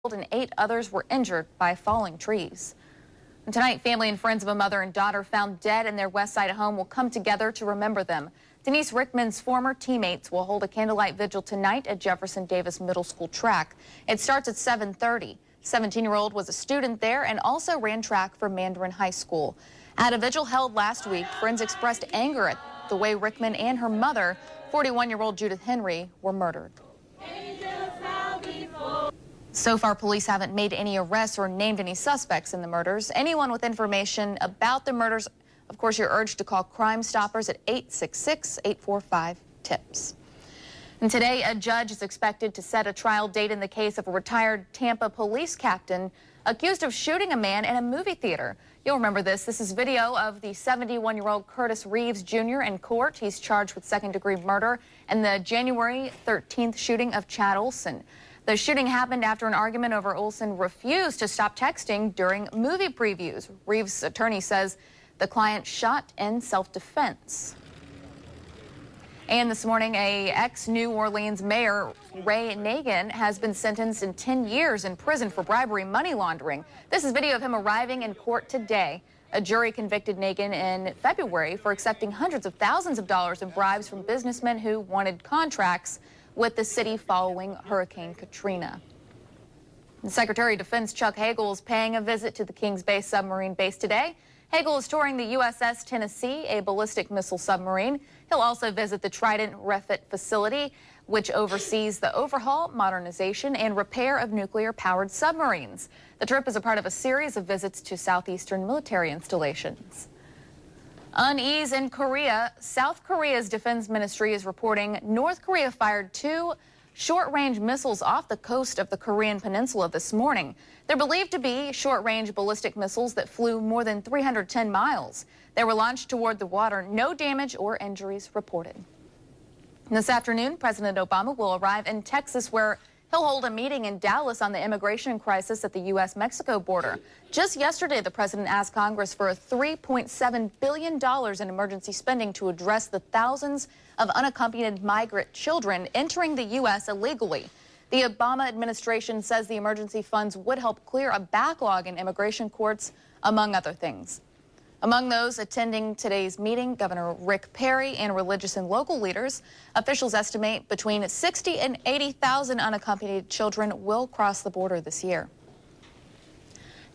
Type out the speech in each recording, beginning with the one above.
and 8 others were injured by falling trees. And tonight, family and friends of a mother and daughter found dead in their West Side home will come together to remember them. Denise Rickman's former teammates will hold a candlelight vigil tonight at Jefferson Davis Middle School track. It starts at 7:30. 17-year-old was a student there and also ran track for Mandarin High School. At a vigil held last week, friends expressed anger at the way Rickman and her mother, 41-year-old Judith Henry, were murdered. So far, police haven't made any arrests or named any suspects in the murders. Anyone with information about the murders, of course, you're urged to call Crime Stoppers at 866-845-TIPS. And today, a judge is expected to set a trial date in the case of a retired Tampa police captain accused of shooting a man in a movie theater. You'll remember this. This is video of the 71-year-old Curtis Reeves Jr. in court. He's charged with second-degree murder in the January 13th shooting of Chad Olson. The shooting happened after an argument over Olson refused to stop texting during movie previews. Reeves' attorney says the client shot in self-defense. And this morning, a ex-New Orleans mayor, Ray Nagin, has been sentenced in 10 years in prison for bribery money laundering. This is video of him arriving in court today. A jury convicted Nagin in February for accepting hundreds of thousands of dollars in bribes from businessmen who wanted contracts with the city following Hurricane Katrina. And Secretary of Defense Chuck Hagel is paying a visit to the Kings Bay submarine base today. Hagel is touring the USS Tennessee, a ballistic missile submarine. He'll also visit the Trident refit facility, which oversees the overhaul, modernization, and repair of nuclear-powered submarines. The trip is a part of a series of visits to southeastern military installations. Unease in Korea. South Korea's defense ministry is reporting North Korea fired 2 short-range missiles off the coast of the Korean peninsula this morning. They're believed to be short-range ballistic missiles that flew more than 310 miles. They were launched toward the water. No damage or injuries reported. This afternoon, President Obama will arrive in Texas, where he'll hold a meeting in Dallas on the immigration crisis at the U.S.-Mexico border. Just yesterday, the president asked Congress for $3.7 billion in emergency spending to address the thousands of unaccompanied migrant children entering the U.S. illegally. The Obama administration says the emergency funds would help clear a backlog in immigration courts, among other things. Among those attending today's meeting, Governor Rick Perry and religious and local leaders. Officials estimate between 60 and 80,000 unaccompanied children will cross the border this year.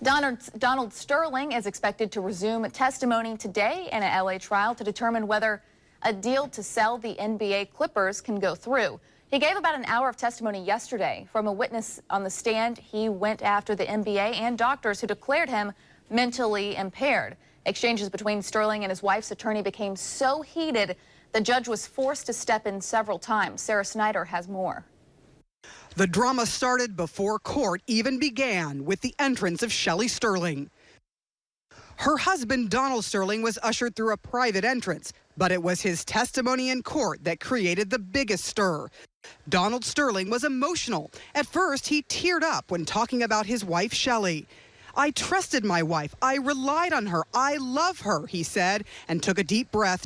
Donald Sterling is expected to resume testimony today in an LA trial to determine whether a deal to sell the NBA Clippers can go through. He gave about an hour of testimony yesterday. From a witness on the stand, he went after the NBA and doctors who declared him mentally impaired. Exchanges between Sterling and his wife's attorney became so heated, the judge was forced to step in several times. Sarah Snyder has more. The drama started before court even began with the entrance of Shelly Sterling. Her husband, Donald Sterling, was ushered through a private entrance, but it was his testimony in court that created the biggest stir. Donald Sterling was emotional. At first, he teared up when talking about his wife, Shelly. "I trusted my wife. I relied on her. I love her," he said, and took a deep breath,